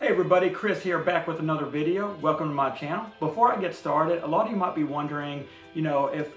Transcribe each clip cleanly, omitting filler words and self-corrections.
Hey everybody, Chris here back with another video. Welcome to my channel. Before I get started, a lot of you might be wondering, if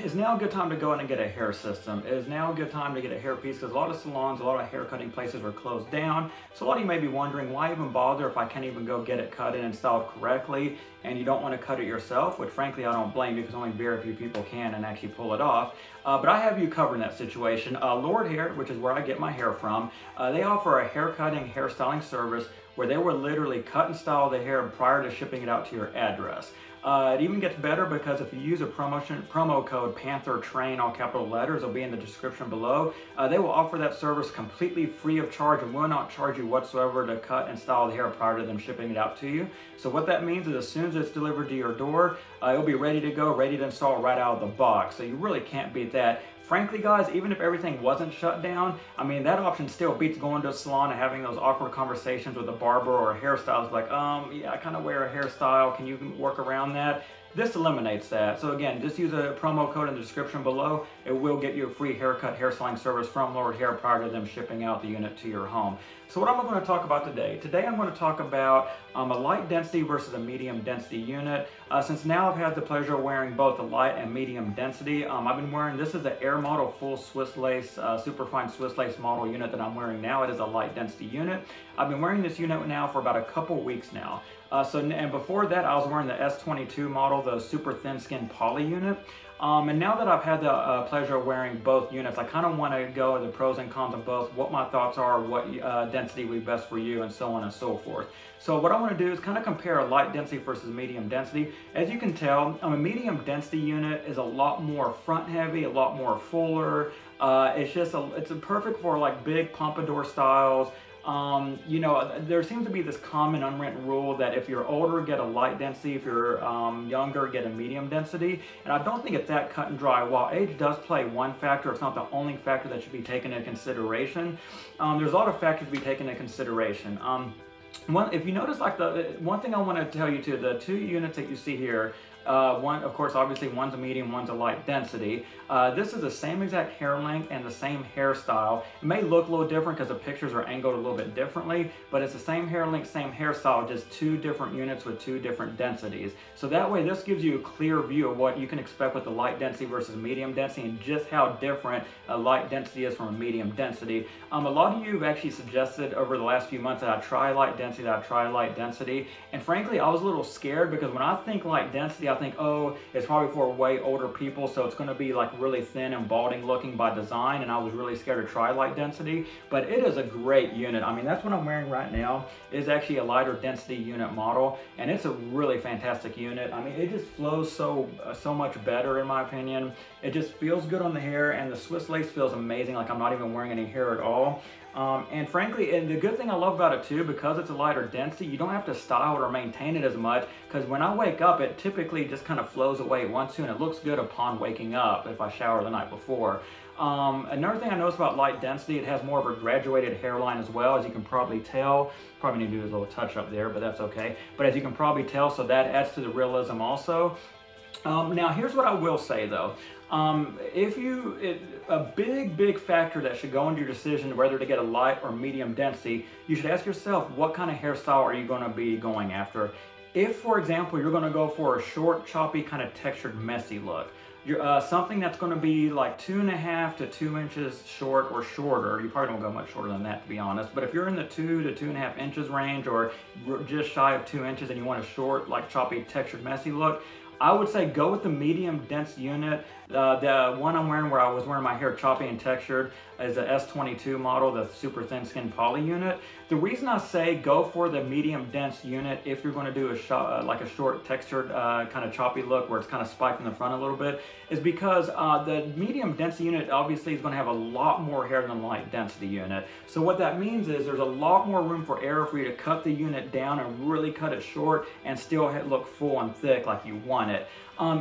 is now a good time to go in and get a hair system? Is now a good time to get a hair piece? Because a lot of salons, a lot of hair cutting places are closed down. So a lot of you may be wondering, why even bother if I can't even go get it cut and installed correctly, and you don't want to cut it yourself, which frankly I don't blame you because only very few people can and actually pull it off. But I have you covered in that situation. Lordhair, which is where I get my hair from, they offer a hair cutting, hairstyling service where they will literally cut and style the hair prior to shipping it out to your address. It even gets better because if you use a promo code PANTHERTRAIN, all capital letters, it'll be in the description below. They will offer that service completely free of charge and will not charge you whatsoever to cut and style the hair prior to them shipping it out to you. So what that means is as soon as it's delivered to your door, it'll be ready to go, ready to install right out of the box. So you really can't beat that. Frankly, guys, even if everything wasn't shut down, I mean, that option still beats going to a salon and having those awkward conversations with a barber or a hairstylist like, yeah, I kind of wear a hairstyle. Can you work around that? This eliminates that. So again, just use a promo code in the description below. It will get you a free haircut, hairstyling service from Lordhair prior to them shipping out the unit to your home. So what I'm going to talk about today? Today I'm going to talk about a light density versus a medium density unit. Since now I've had the pleasure of wearing both the light and medium density, I've been wearing, this is the Air Model full Swiss lace, superfine Swiss lace model unit that I'm wearing now. It is a light density unit. I've been wearing this unit now for about a couple weeks now. And before that, I was wearing the S22 model, the super thin skin poly unit. And now that I've had the pleasure of wearing both units, I kind of want to go over the pros and cons of both, what my thoughts are, what density would be best for you, and so on and so forth. So what I want to do is kind of compare a light density versus medium density. As you can tell, a medium density unit is a lot more front heavy, a lot more fuller. It's perfect for like big pompadour styles. There seems to be this common unwritten rule that if you're older, get a light density, if you're younger, get a medium density. And I don't think it's that cut and dry. While age does play one factor, it's not the only factor that should be taken into consideration. There's a lot of factors to be taken into consideration. If you notice, like one thing I want to tell you too, the two units that you see here, one, of course, obviously one's a medium, one's a light density. This is the same exact hair length and the same hairstyle. It may look a little different because the pictures are angled a little bit differently, but it's the same hair length, same hairstyle, just two different units with two different densities. So that way, this gives you a clear view of what you can expect with the light density versus medium density and just how different a light density is from a medium density. A lot of you have actually suggested over the last few months that I try light density, and frankly, I was a little scared because when I think light density, I think, oh, it's probably for way older people, so it's going to be like really thin and balding looking by design, and I was really scared to try light density, but it is a great unit. I mean, that's what I'm wearing right now. It is actually a lighter density unit model, and it's a really fantastic unit. I mean, it just flows so much better in my opinion. It just feels good on the hair, and the Swiss lace feels amazing, like I'm not even wearing any hair at all. And frankly, and the good thing I love about it too, because it's a lighter density, you don't have to style it or maintain it as much, because when I wake up, it typically just kind of flows away once too, and it looks good upon waking up if I shower the night before. Another thing I noticed about light density, it has more of a graduated hairline as well, as you can probably tell. Probably need to do a little touch up there, but that's okay. But as you can probably tell, so that adds to the realism also. Now here's what I will say though. A big factor that should go into your decision whether to get a light or medium density, you should ask yourself, what kind of hairstyle are you going to be going after? If, for example, you're going to go for a short, choppy, kind of textured, messy look, something that's going to be like 2.5 to 2 inches short or shorter. You probably don't go much shorter than that, to be honest. But if you're in the 2 to 2.5 inches range, or just shy of 2 inches, and you want a short, like choppy, textured, messy look, I would say go with the medium dense unit. The one I'm wearing, where I was wearing my hair choppy and textured, is the S22 model, the super thin skin poly unit. The reason I say go for the medium dense unit if you're going to do like a short textured kind of choppy look where it's kind of spiked in the front a little bit, is because the medium density unit obviously is going to have a lot more hair than the light density unit. So what that means is there's a lot more room for error for you to cut the unit down and really cut it short and still look full and thick like you want it.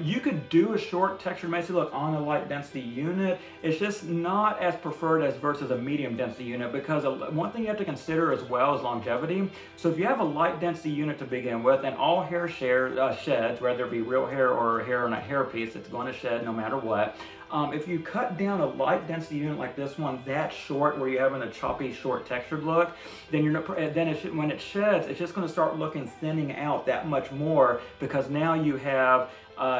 You could do a short textured messy look on a light density unit. It's just not as preferred as versus a medium density unit, because one thing you have to consider as well is longevity. So if you have a light density unit to begin with, and all hair sheds, whether it be real hair or hair on a hair piece, it's going to shed no matter what. If you cut down a light density unit like this one that short, where you're having a choppy, short textured look, then you're not, then when it sheds, it's just going to start looking thinning out that much more, because now you have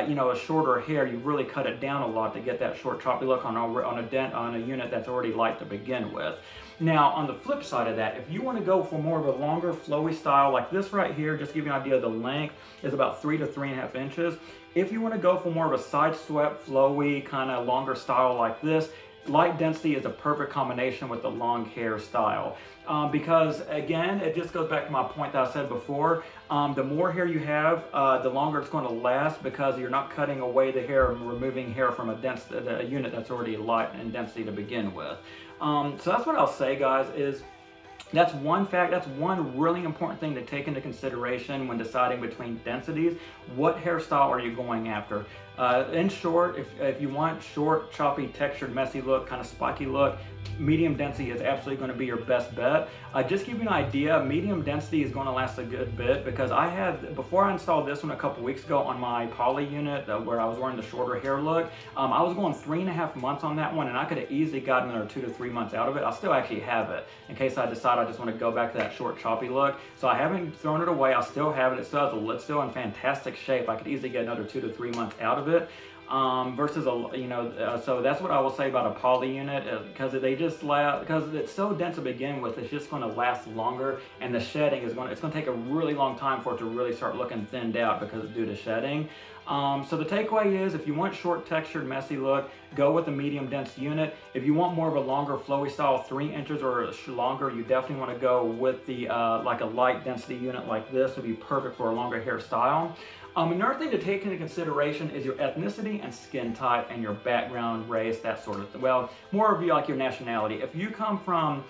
you know, a shorter hair. You've really cut it down a lot to get that short choppy look on a unit that's already light to begin with. Now, on the flip side of that, if you want to go for more of a longer, flowy style like this right here, just to give you an idea, the length is about 3 to 3.5 inches. If you want to go for more of a side swept, flowy, kind of longer style like this, light density is a perfect combination with the long hair style. Because again, it just goes back to my point that I said before. The more hair you have, the longer it's going to last, because you're not cutting away the hair and removing hair from a unit that's already light in density to begin with. So that's what I'll say, guys, is that's one really important thing to take into consideration when deciding between densities. What hairstyle are you going after? In short, if you want short, choppy, textured, messy look, kind of spiky look, medium density is absolutely going to be your best bet. Just to give you an idea, medium density is going to last a good bit, because before I installed this one a couple weeks ago on my poly unit where I was wearing the shorter hair look, I was going 3.5 months on that one, and I could have easily gotten another 2 to 3 months out of it. I still actually have it in case I decide I just want to go back to that short, choppy look. So I haven't thrown it away. I still have it. It's still in fantastic shape. I could easily get another 2 to 3 months out of it. Versus so that's what I will say about a poly unit, because because it's so dense to begin with, it's just going to last longer, and the shedding it's going to take a really long time for it to really start looking thinned out because it's due to shedding. So the takeaway is, if you want short, textured, messy look, go with a medium dense unit. If you want more of a longer, flowy style, 3 inches or longer, you definitely want to go with the like a light density unit like this. Would be perfect for a longer hairstyle. Another thing to take into consideration is your ethnicity and skin type and your background, race, that sort of thing. Well, more of like your nationality. If you come from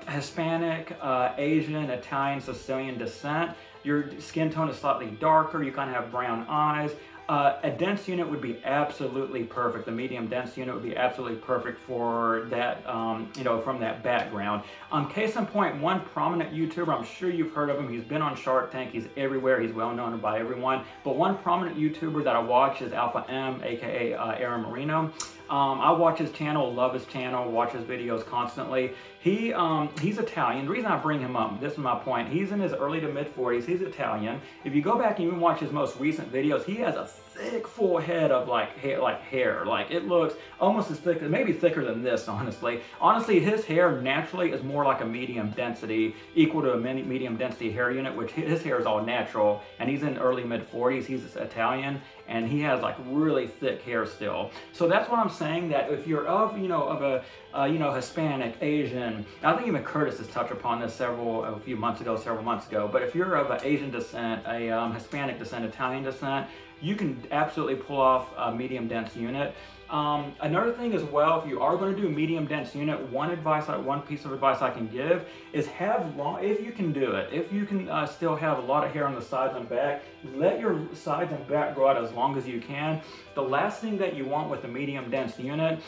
Hispanic, Asian, Italian, Sicilian descent, your skin tone is slightly darker, you kind of have brown eyes, a dense unit would be absolutely perfect. The medium dense unit would be absolutely perfect for that, from that background. Case in point, one prominent YouTuber, I'm sure you've heard of him. He's been on Shark Tank. He's everywhere. He's well known by everyone. But one prominent YouTuber that I watch is Alpha M, aka Aaron Marino. I watch his channel, love his channel, watch his videos constantly. He's Italian. The reason I bring him up, this is my point, he's in his early to mid 40s. He's Italian. If you go back and even watch his most recent videos, he has a thick, full head of hair. Like, it looks almost as thick, maybe thicker than this, honestly. Honestly, his hair naturally is more like a medium density, equal to a medium density hair unit, which his hair is all natural, and he's in early mid 40s. He's Italian, and he has like really thick hair still. So that's what I'm saying, that if you're of Hispanic, Asian, I think even Curtis has touched upon this several months ago, but if you're of an Asian descent, a Hispanic descent, Italian descent, you can absolutely pull off a medium dense unit. Another thing as well, if you are going to do a medium dense unit, one piece of advice I can give is if you can do it, if you can still have a lot of hair on the sides and back, let your sides and back grow out as long as you can. The last thing that you want with a medium dense unit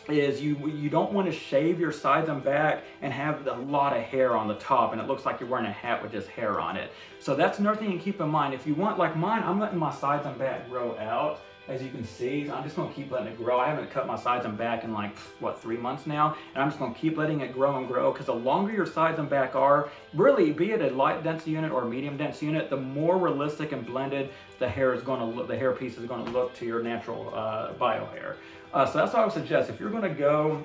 is you don't want to shave your sides and back and have a lot of hair on the top and it looks like you're wearing a hat with just hair on it. So that's another thing to keep in mind. If you want, like mine, I'm letting my sides and back grow out. As you can see, I'm just going to keep letting it grow. I haven't cut my sides and back in like, 3 months now. And I'm just going to keep letting it grow and grow, because the longer your sides and back are, really, be it a light dense unit or a medium dense unit, the more realistic and blended the hair is going to look, the hair piece is going to look to your natural bio hair. So that's what I would suggest. If you're going to go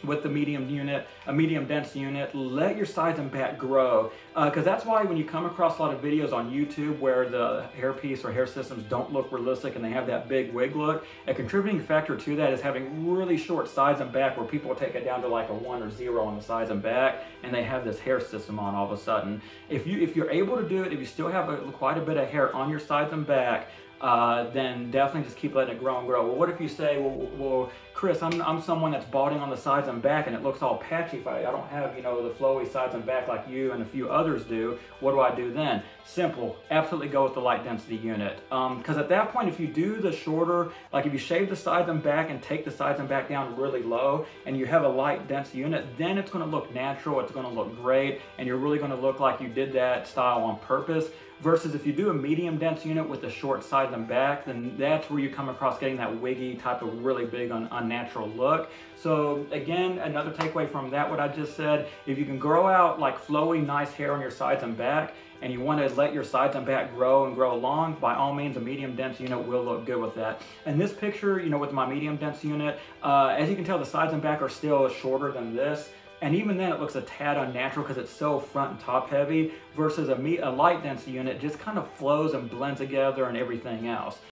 with the medium dense unit, let your sides and back grow, because that's why when you come across a lot of videos on YouTube where the hair piece or hair systems don't look realistic and they have that big wig look, a contributing factor to that is having really short sides and back, where people take it down to like a 1 or 0 on the sides and back, and they have this hair system on all of a sudden. If you're able to do it, if you still have quite a bit of hair on your sides and back, then definitely just keep letting it grow and grow. Well, what if you say, well Chris, I'm someone that's balding on the sides and back and it looks all patchy. If I don't have, the flowy sides and back like you and a few others do, what do I do then? Simple, absolutely go with the light density unit. Because at that point, if you do the shorter, like if you shave the sides and back and take the sides and back down really low and you have a light dense unit, then it's going to look natural, it's going to look great, and you're really going to look like you did that style on purpose. versus if you do a medium dense unit with the short sides and back, then that's where you come across getting that wiggy type of really big unnatural look. So again, another takeaway from that, what I just said, if you can grow out like flowy, nice hair on your sides and back, and you want to let your sides and back grow and grow long, by all means, a medium dense unit will look good with that. And this picture, you know, with my medium dense unit, as you can tell, the sides and back are still shorter than this. And even then it looks a tad unnatural because it's so front and top heavy, versus a light dense unit just kind of flows and blends together and everything else.